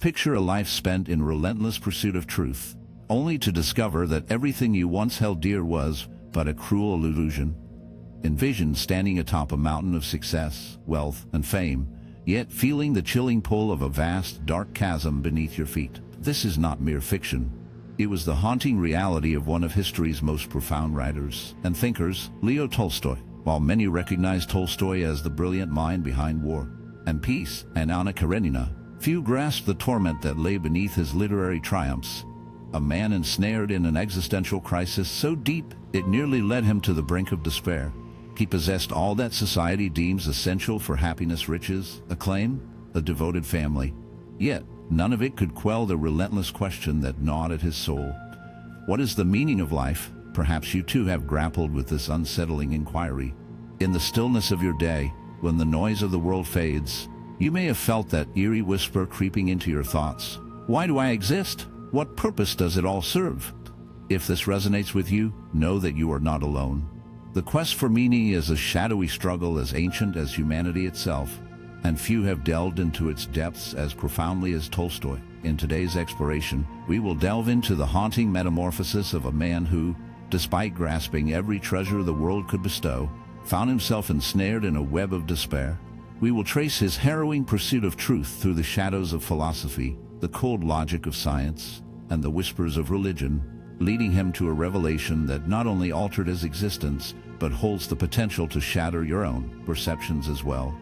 Picture a life spent in relentless pursuit of truth, only to discover that everything you once held dear was but a cruel illusion. Envision standing atop a mountain of success, wealth, and fame, yet feeling the chilling pull of a vast, dark chasm beneath your feet. This is not mere fiction. It was the haunting reality of one of history's most profound writers and thinkers, Leo Tolstoy. While many recognize Tolstoy as the brilliant mind behind War and Peace and Anna Karenina, few grasp the torment that lay beneath his literary triumphs. A man ensnared in an existential crisis so deep it nearly led him to the brink of despair. He possessed all that society deems essential for happiness: riches, acclaim, a devoted family. Yet, none of it could quell the relentless question that gnawed at his soul. What is the meaning of life? Perhaps you too have grappled with this unsettling inquiry. In the stillness of your day, when the noise of the world fades, you may have felt that eerie whisper creeping into your thoughts. Why do I exist? What purpose does it all serve? If this resonates with you, know that you are not alone. The quest for meaning is a shadowy struggle as ancient as humanity itself, and few have delved into its depths as profoundly as Tolstoy. In today's exploration, we will delve into the haunting metamorphosis of a man who, despite grasping every treasure the world could bestow, found himself ensnared in a web of despair. We will trace his harrowing pursuit of truth through the shadows of philosophy, the cold logic of science, and the whispers of religion, leading him to a revelation that not only altered his existence, but holds the potential to shatter your own perceptions as well.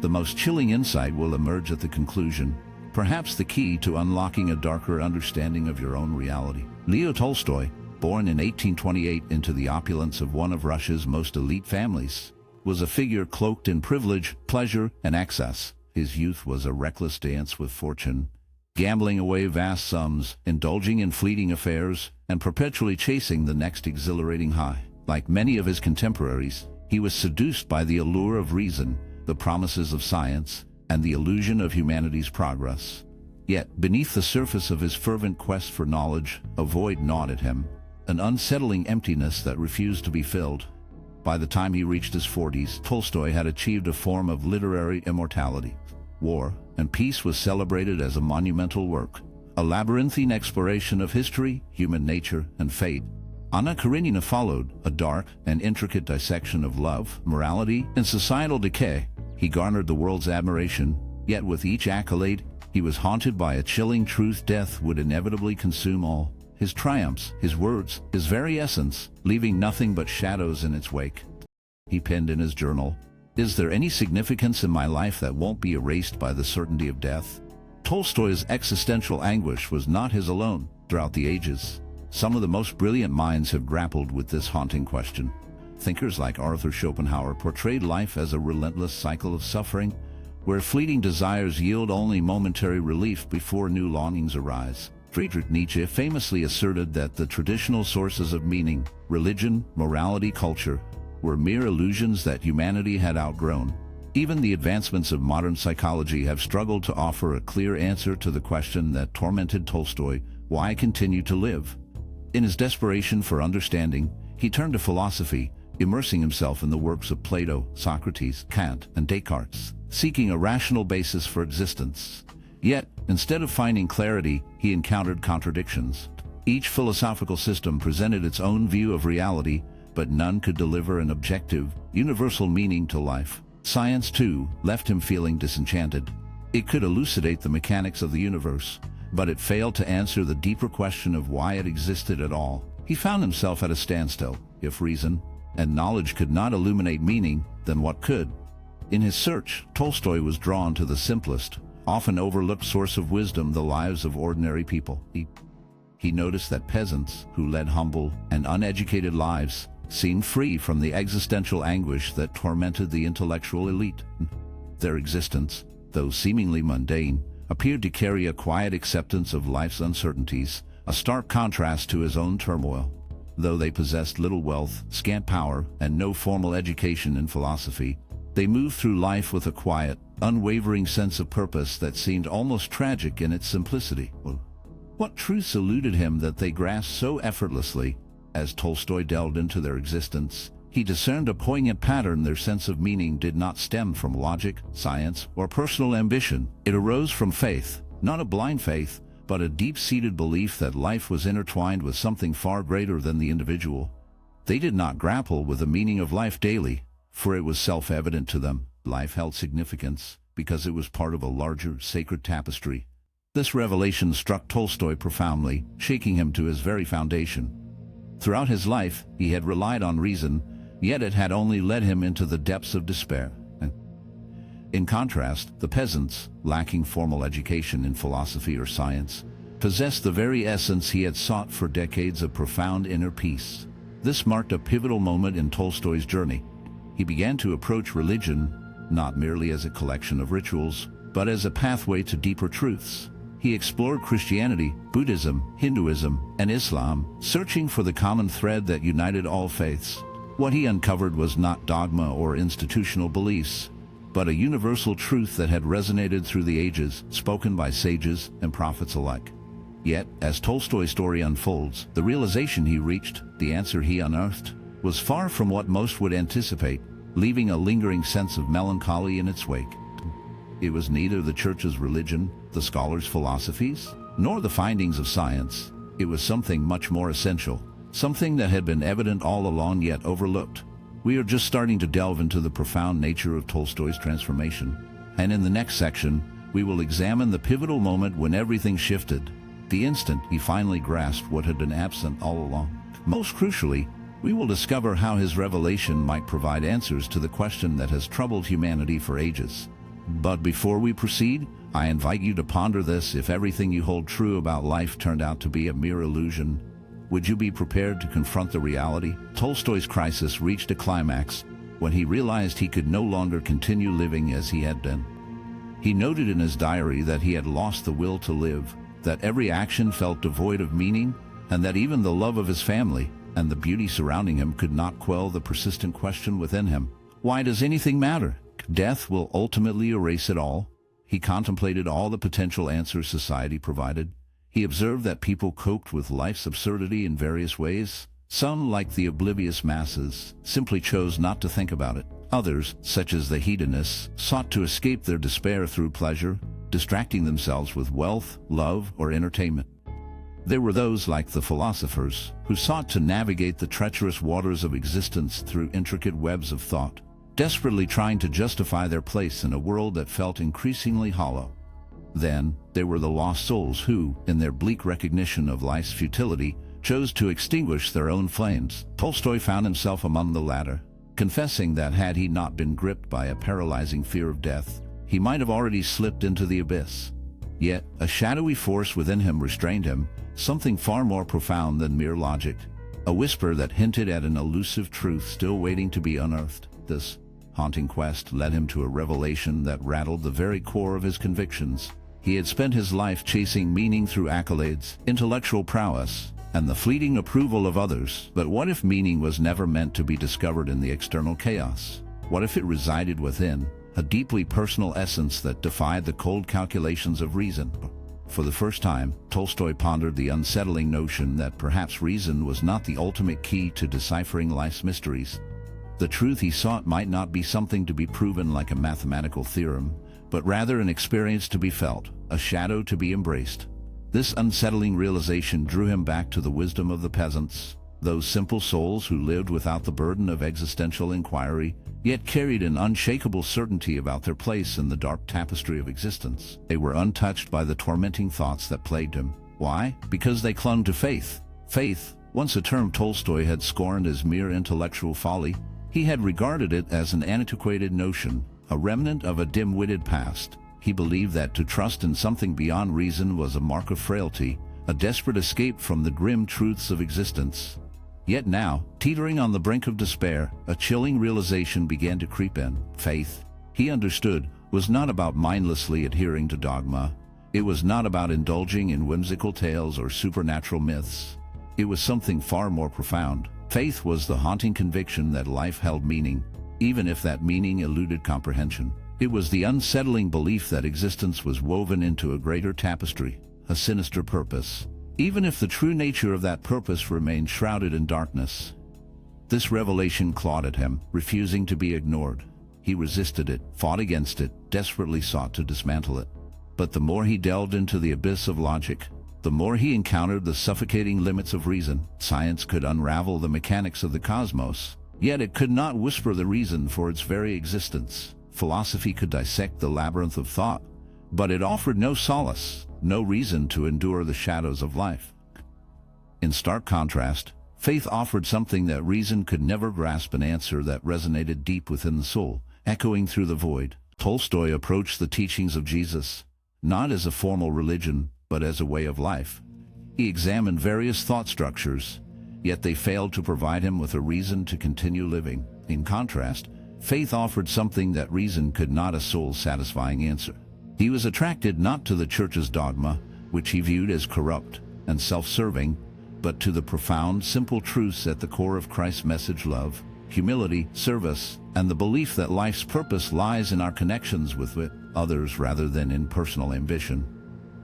The most chilling insight will emerge at the conclusion, perhaps the key to unlocking a darker understanding of your own reality. Leo Tolstoy, born in 1828 into the opulence of one of Russia's most elite families, was a figure cloaked in privilege, pleasure, and excess. His youth was a reckless dance with fortune, gambling away vast sums, indulging in fleeting affairs, and perpetually chasing the next exhilarating high. Like many of his contemporaries, he was seduced by the allure of reason, the promises of science, and the illusion of humanity's progress. Yet, beneath the surface of his fervent quest for knowledge, a void gnawed at him, an unsettling emptiness that refused to be filled. By the time he reached his 40s, Tolstoy had achieved a form of literary immortality. War and Peace was celebrated as a monumental work, a labyrinthine exploration of history, human nature, and fate. Anna Karenina followed, a dark and intricate dissection of love, morality, and societal decay. He garnered the world's admiration, yet with each accolade, he was haunted by a chilling truth: death would inevitably consume all. His triumphs, his words, his very essence, leaving nothing but shadows in its wake. He penned in his journal, "Is there any significance in my life that won't be erased by the certainty of death?" Tolstoy's existential anguish was not his alone. Throughout the ages, some of the most brilliant minds have grappled with this haunting question. Thinkers like Arthur Schopenhauer portrayed life as a relentless cycle of suffering, where fleeting desires yield only momentary relief before new longings arise. Friedrich Nietzsche famously asserted that the traditional sources of meaning, religion, morality, culture, were mere illusions that humanity had outgrown. Even the advancements of modern psychology have struggled to offer a clear answer to the question that tormented Tolstoy: why continue to live? In his desperation for understanding, he turned to philosophy, immersing himself in the works of Plato, Socrates, Kant, and Descartes, seeking a rational basis for existence. Yet, instead of finding clarity, he encountered contradictions. Each philosophical system presented its own view of reality, but none could deliver an objective, universal meaning to life. Science, too, left him feeling disenchanted. It could elucidate the mechanics of the universe, but it failed to answer the deeper question of why it existed at all. He found himself at a standstill. If reason and knowledge could not illuminate meaning, then what could? In his search, Tolstoy was drawn to the simplest, often overlooked source of wisdom: the lives of ordinary people. He noticed that peasants, who led humble and uneducated lives, seemed free from the existential anguish that tormented the intellectual elite. Their existence, though seemingly mundane, appeared to carry a quiet acceptance of life's uncertainties, a stark contrast to his own turmoil. Though they possessed little wealth, scant power, and no formal education in philosophy, they moved through life with a quiet, unwavering sense of purpose that seemed almost tragic in its simplicity. What truths eluded him that they grasped so effortlessly? As Tolstoy delved into their existence, he discerned a poignant pattern. Their sense of meaning did not stem from logic, science, or personal ambition. It arose from faith, Not a blind faith, but a deep-seated belief that life was intertwined with something far greater than the individual. They did not grapple with the meaning of life daily, for it was self-evident to them. Life held significance because it was part of a larger, sacred tapestry. This revelation struck Tolstoy profoundly, shaking him to his very foundation. Throughout his life, he had relied on reason, yet it had only led him into the depths of despair. In contrast, the peasants, lacking formal education in philosophy or science, possessed the very essence he had sought for decades of profound inner peace. This marked a pivotal moment in Tolstoy's journey. He began to approach religion not merely as a collection of rituals, but as a pathway to deeper truths. He explored Christianity, Buddhism, Hinduism, and Islam, searching for the common thread that united all faiths. What he uncovered was not dogma or institutional beliefs, but a universal truth that had resonated through the ages, spoken by sages and prophets alike. Yet, as Tolstoy's story unfolds, the realization he reached, the answer he unearthed, was far from what most would anticipate, leaving a lingering sense of melancholy in its wake. It was neither the church's religion, the scholars' philosophies, nor the findings of science. It was something much more essential, something that had been evident all along yet overlooked. We are just starting to delve into the profound nature of Tolstoy's transformation, and in the next section, we will examine the pivotal moment when everything shifted, the instant he finally grasped what had been absent all along. Most crucially, we will discover how his revelation might provide answers to the question that has troubled humanity for ages. But before we proceed, I invite you to ponder this: if everything you hold true about life turned out to be a mere illusion, would you be prepared to confront the reality? Tolstoy's crisis reached a climax when he realized he could no longer continue living as he had been. He noted in his diary that he had lost the will to live, that every action felt devoid of meaning, and that even the love of his family and the beauty surrounding him could not quell the persistent question within him: why does anything matter? Death will ultimately erase it all. He contemplated all the potential answers society provided. He observed that people coped with life's absurdity in various ways. Some, like the oblivious masses, simply chose not to think about it. Others, such as the hedonists, sought to escape their despair through pleasure, distracting themselves with wealth, love, or entertainment. There were those, like the philosophers, who sought to navigate the treacherous waters of existence through intricate webs of thought, desperately trying to justify their place in a world that felt increasingly hollow. Then, there were the lost souls who, in their bleak recognition of life's futility, chose to extinguish their own flames. Tolstoy found himself among the latter, confessing that had he not been gripped by a paralyzing fear of death, he might have already slipped into the abyss. Yet, a shadowy force within him restrained him, something far more profound than mere logic, a whisper that hinted at an elusive truth still waiting to be unearthed. This haunting quest led him to a revelation that rattled the very core of his convictions. He had spent his life chasing meaning through accolades, intellectual prowess, and the fleeting approval of others. But what if meaning was never meant to be discovered in the external chaos? What if it resided within, a deeply personal essence that defied the cold calculations of reason? For the first time, Tolstoy pondered the unsettling notion that perhaps reason was not the ultimate key to deciphering life's mysteries. The truth he sought might not be something to be proven like a mathematical theorem, but rather an experience to be felt, a shadow to be embraced. This unsettling realization drew him back to the wisdom of the peasants, those simple souls who lived without the burden of existential inquiry, yet carried an unshakable certainty about their place in the dark tapestry of existence. They were untouched by the tormenting thoughts that plagued him. Why? Because they clung to faith. Faith, once a term Tolstoy had scorned as mere intellectual folly, he had regarded it as an antiquated notion, a remnant of a dim-witted past. He believed that to trust in something beyond reason was a mark of frailty, a desperate escape from the grim truths of existence. Yet now, teetering on the brink of despair, a chilling realization began to creep in. Faith, he understood, was not about mindlessly adhering to dogma. It was not about indulging in whimsical tales or supernatural myths. It was something far more profound. Faith was the haunting conviction that life held meaning, even if that meaning eluded comprehension. It was the unsettling belief that existence was woven into a greater tapestry, a sinister purpose, even if the true nature of that purpose remained shrouded in darkness. This revelation clawed at him, refusing to be ignored. He resisted it, fought against it, desperately sought to dismantle it. But the more he delved into the abyss of logic, the more he encountered the suffocating limits of reason. Science could unravel the mechanics of the cosmos, yet it could not whisper the reason for its very existence. Philosophy could dissect the labyrinth of thought, but it offered no solace, no reason to endure the shadows of life. In stark contrast, faith offered something that reason could never grasp, an answer that resonated deep within the soul, echoing through the void. Tolstoy approached the teachings of Jesus not as a formal religion, but as a way of life. He examined various thought structures, yet they failed to provide him with a reason to continue living. In contrast, faith offered something that reason could not, a soul-satisfying answer. He was attracted not to the church's dogma, which he viewed as corrupt and self-serving, but to the profound, simple truths at the core of Christ's message: love, humility, service, and the belief that life's purpose lies in our connections with others rather than in personal ambition.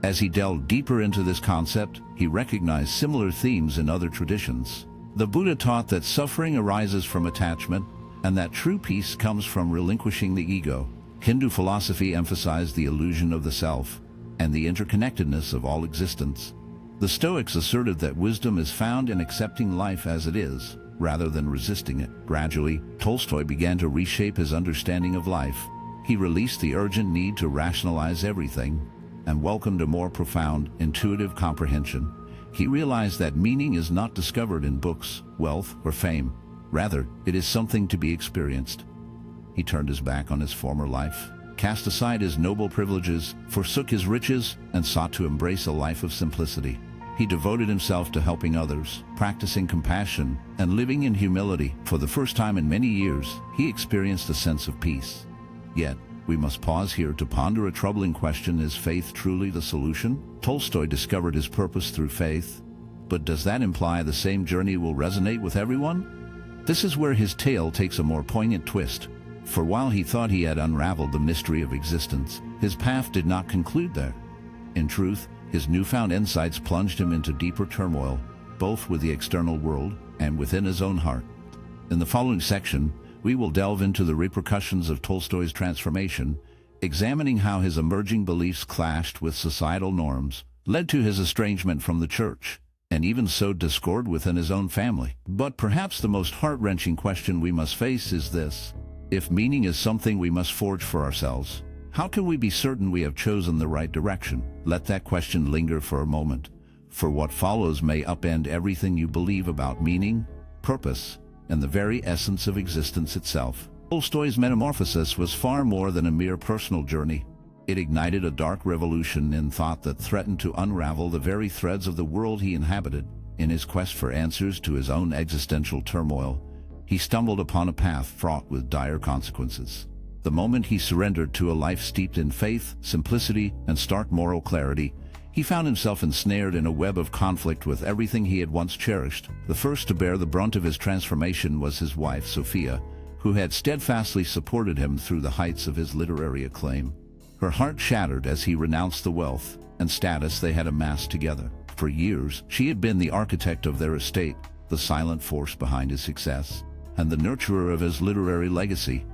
As he delved deeper into this concept, he recognized similar themes in other traditions. The Buddha taught that suffering arises from attachment, and that true peace comes from relinquishing the ego. Hindu philosophy emphasized the illusion of the self and the interconnectedness of all existence. The Stoics asserted that wisdom is found in accepting life as it is, rather than resisting it. Gradually, Tolstoy began to reshape his understanding of life. He released the urgent need to rationalize everything and welcomed a more profound, intuitive comprehension. He realized that meaning is not discovered in books, wealth, or fame. Rather, it is something to be experienced. He turned his back on his former life, cast aside his noble privileges, forsook his riches, and sought to embrace a life of simplicity. He devoted himself to helping others, practicing compassion, and living in humility. For the first time in many years, he experienced a sense of peace. Yet, we must pause here to ponder a troubling question: is faith truly the solution? Tolstoy discovered his purpose through faith, but does that imply the same journey will resonate with everyone? This is where his tale takes a more poignant twist. For while he thought he had unraveled the mystery of existence, his path did not conclude there. In truth, his newfound insights plunged him into deeper turmoil, both with the external world and within his own heart. In the following section, we will delve into the repercussions of Tolstoy's transformation, examining how his emerging beliefs clashed with societal norms, led to his estrangement from the church, and even sowed discord within his own family. But perhaps the most heart-wrenching question we must face is this: if meaning is something we must forge for ourselves, how can we be certain we have chosen the right direction? Let that question linger for a moment, for what follows may upend everything you believe about meaning, purpose, and the very essence of existence itself. Tolstoy's metamorphosis was far more than a mere personal journey. It ignited a dark revolution in thought that threatened to unravel the very threads of the world he inhabited. In his quest for answers to his own existential turmoil, he stumbled upon a path fraught with dire consequences. The moment he surrendered to a life steeped in faith, simplicity, and stark moral clarity, he found himself ensnared in a web of conflict with everything he had once cherished. The first to bear the brunt of his transformation was his wife, Sophia, who had steadfastly supported him through the heights of his literary acclaim. Her heart shattered as he renounced the wealth and status they had amassed together. For years, she had been the architect of their estate, the silent force behind his success, and the nurturer of his literary legacy.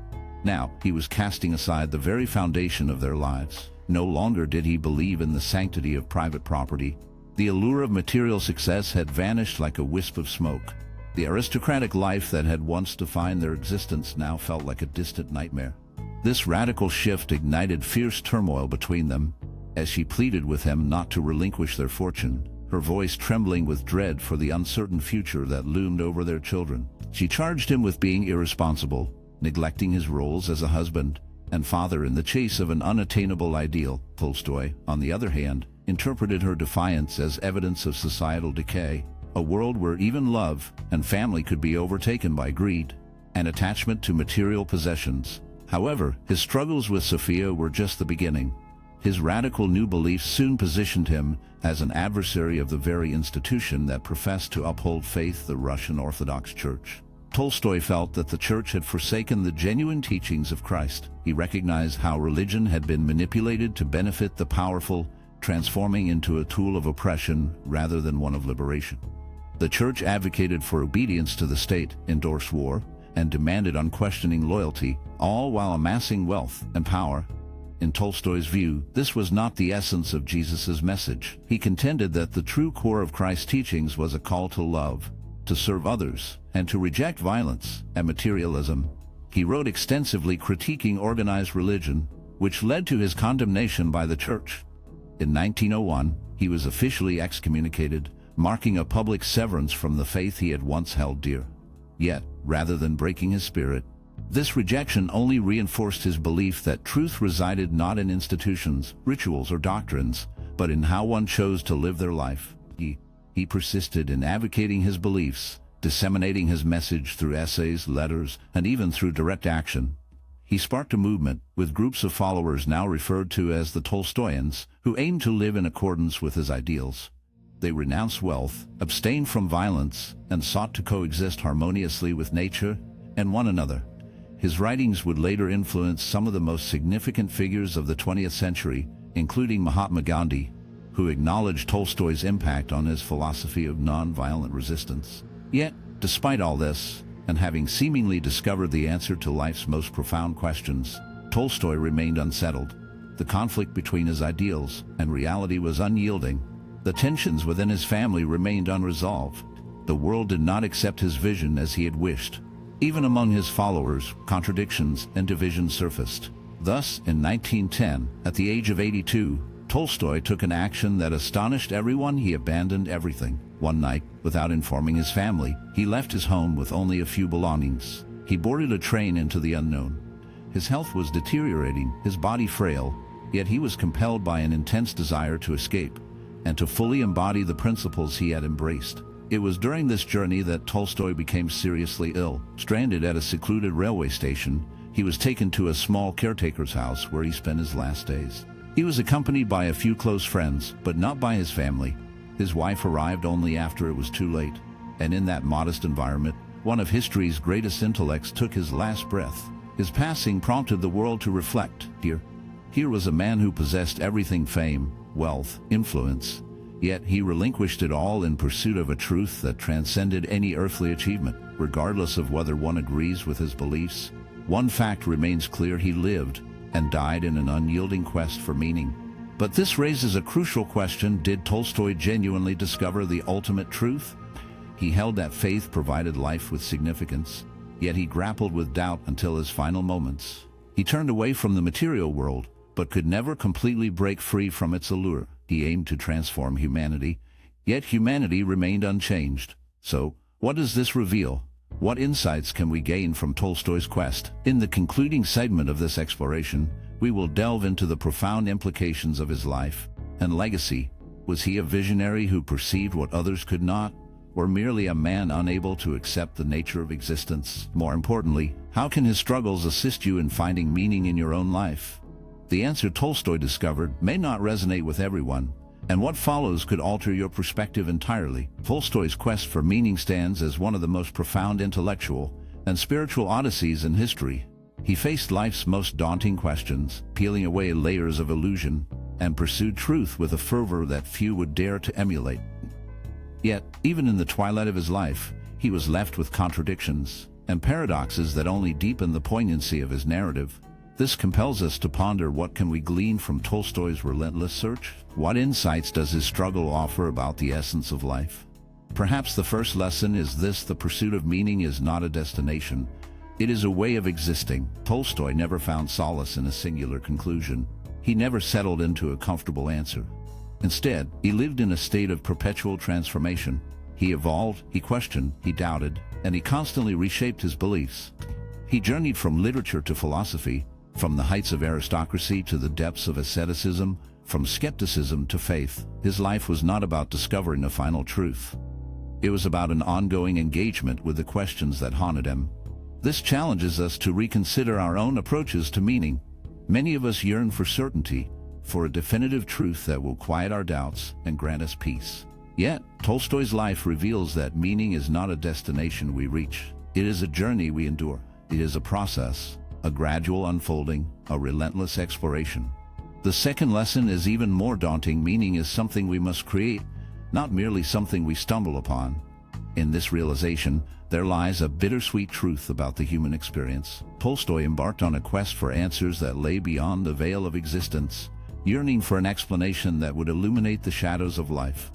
Now, he was casting aside the very foundation of their lives. No longer did he believe in the sanctity of private property. The allure of material success had vanished like a wisp of smoke. The aristocratic life that had once defined their existence now felt like a distant nightmare. This radical shift ignited fierce turmoil between them, as she pleaded with him not to relinquish their fortune, her voice trembling with dread for the uncertain future that loomed over their children. She charged him with being irresponsible, neglecting his roles as a husband and father in the chase of an unattainable ideal. Tolstoy, on the other hand, interpreted her defiance as evidence of societal decay, a world where even love and family could be overtaken by greed and attachment to material possessions. However, his struggles with Sophia were just the beginning. His radical new beliefs soon positioned him as an adversary of the very institution that professed to uphold faith, the Russian Orthodox Church. Tolstoy felt that the church had forsaken the genuine teachings of Christ. He recognized how religion had been manipulated to benefit the powerful, transforming into a tool of oppression rather than one of liberation. The church advocated for obedience to the state, endorsed war, and demanded unquestioning loyalty, all while amassing wealth and power. In Tolstoy's view, this was not the essence of Jesus' message. He contended that the true core of Christ's teachings was a call to love, to serve others, and to reject violence and materialism. He wrote extensively critiquing organized religion, which led to his condemnation by the church. In 1901, he was officially excommunicated, marking a public severance from the faith he had once held dear. Yet, rather than breaking his spirit, this rejection only reinforced his belief that truth resided not in institutions, rituals, or doctrines, but in how one chose to live their life. He persisted in advocating his beliefs, disseminating his message through essays, letters, and even through direct action. He sparked a movement, with groups of followers now referred to as the Tolstoyans, who aimed to live in accordance with his ideals. They renounced wealth, abstained from violence, and sought to coexist harmoniously with nature and one another. His writings would later influence some of the most significant figures of the 20th century, including Mahatma Gandhi, who acknowledged Tolstoy's impact on his philosophy of non-violent resistance. Yet, despite all this, and having seemingly discovered the answer to life's most profound questions, Tolstoy remained unsettled. The conflict between his ideals and reality was unyielding. The tensions within his family remained unresolved. The world did not accept his vision as he had wished. Even among his followers, contradictions and divisions surfaced. Thus, in 1910, at the age of 82, Tolstoy took an action that astonished everyone. He abandoned everything. One night, without informing his family, he left his home with only a few belongings. He boarded a train into the unknown. His health was deteriorating, his body frail, yet he was compelled by an intense desire to escape and to fully embody the principles he had embraced. It was during this journey that Tolstoy became seriously ill. Stranded at a secluded railway station, he was taken to a small caretaker's house where he spent his last days. He was accompanied by a few close friends, but not by his family. His wife arrived only after it was too late, and in that modest environment, one of history's greatest intellects took his last breath. His passing prompted the world to reflect. Here was a man who possessed everything: fame, wealth, influence. Yet he relinquished it all in pursuit of a truth that transcended any earthly achievement. Regardless of whether one agrees with his beliefs, one fact remains clear: he lived and died in an unyielding quest for meaning. But this raises a crucial question: did Tolstoy genuinely discover the ultimate truth? He held that faith provided life with significance, yet he grappled with doubt until his final moments. He turned away from the material world, but could never completely break free from its allure. He aimed to transform humanity, yet humanity remained unchanged. So, what does this reveal? What insights can we gain from Tolstoy's quest? In the concluding segment of this exploration, we will delve into the profound implications of his life and legacy. Was he a visionary who perceived what others could not, or merely a man unable to accept the nature of existence? More importantly, how can his struggles assist you in finding meaning in your own life? The answer Tolstoy discovered may not resonate with everyone, and what follows could alter your perspective entirely. Tolstoy's quest for meaning stands as one of the most profound intellectual and spiritual odysseys in history. He faced life's most daunting questions, peeling away layers of illusion, and pursued truth with a fervor that few would dare to emulate. Yet, even in the twilight of his life, he was left with contradictions and paradoxes that only deepened the poignancy of his narrative. This compels us to ponder: what can we glean from Tolstoy's relentless search? What insights does his struggle offer about the essence of life? Perhaps the first lesson is this: the pursuit of meaning is not a destination. It is a way of existing. Tolstoy never found solace in a singular conclusion. He never settled into a comfortable answer. Instead, he lived in a state of perpetual transformation. He evolved, he questioned, he doubted, and he constantly reshaped his beliefs. He journeyed from literature to philosophy, from the heights of aristocracy to the depths of asceticism, from skepticism to faith. His life was not about discovering a final truth. It was about an ongoing engagement with the questions that haunted him. This challenges us to reconsider our own approaches to meaning. Many of us yearn for certainty, for a definitive truth that will quiet our doubts and grant us peace. Yet, Tolstoy's life reveals that meaning is not a destination we reach. It is a journey we endure. It is a process, a gradual unfolding, a relentless exploration. The second lesson is even more daunting: meaning is something we must create, not merely something we stumble upon. In this realization, there lies a bittersweet truth about the human experience. Tolstoy embarked on a quest for answers that lay beyond the veil of existence, yearning for an explanation that would illuminate the shadows of life.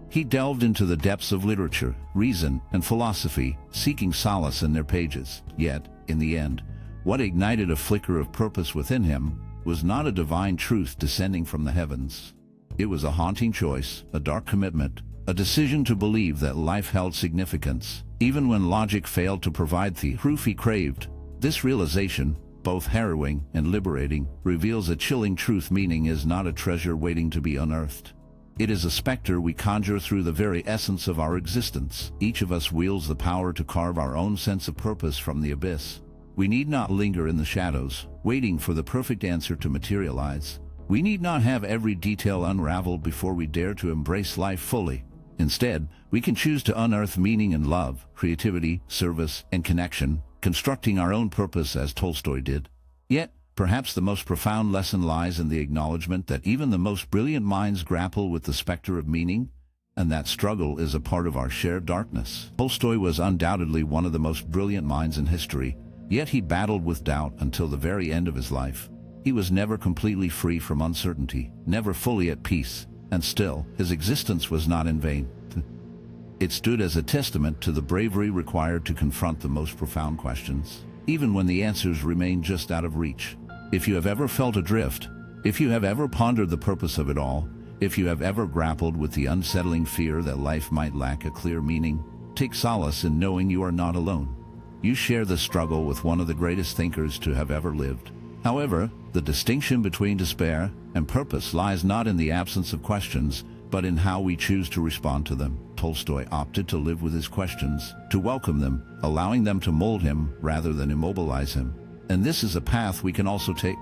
He delved into the depths of literature, reason, and philosophy, seeking solace in their pages. Yet, in the end, what ignited a flicker of purpose within him was not a divine truth descending from the heavens. It was a haunting choice, a dark commitment, a decision to believe that life held significance, even when logic failed to provide the proof he craved. This realization, both harrowing and liberating, reveals a chilling truth: meaning is not a treasure waiting to be unearthed. It is a specter we conjure through the very essence of our existence. Each of us wields the power to carve our own sense of purpose from the abyss. We need not linger in the shadows, waiting for the perfect answer to materialize. We need not have every detail unraveled before we dare to embrace life fully. Instead, we can choose to unearth meaning in love, creativity, service, and connection, constructing our own purpose as Tolstoy did. Yet, perhaps the most profound lesson lies in the acknowledgement that even the most brilliant minds grapple with the specter of meaning, and that struggle is a part of our shared darkness. Tolstoy was undoubtedly one of the most brilliant minds in history, yet he battled with doubt until the very end of his life. He was never completely free from uncertainty, never fully at peace, and still, his existence was not in vain. It stood as a testament to the bravery required to confront the most profound questions, even when the answers remain just out of reach. If you have ever felt adrift, if you have ever pondered the purpose of it all, if you have ever grappled with the unsettling fear that life might lack a clear meaning, take solace in knowing you are not alone. You share the struggle with one of the greatest thinkers to have ever lived. However, the distinction between despair and purpose lies not in the absence of questions, but in how we choose to respond to them. Tolstoy opted to live with his questions, to welcome them, allowing them to mold him rather than immobilize him. And this is a path we can also take.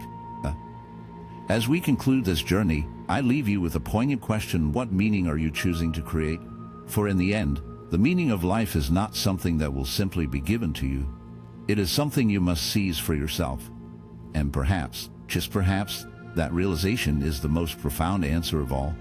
As we conclude this journey, I leave you with a poignant question: what meaning are you choosing to create? For in the end, the meaning of life is not something that will simply be given to you. It is something you must seize for yourself. And perhaps, just perhaps, that realization is the most profound answer of all.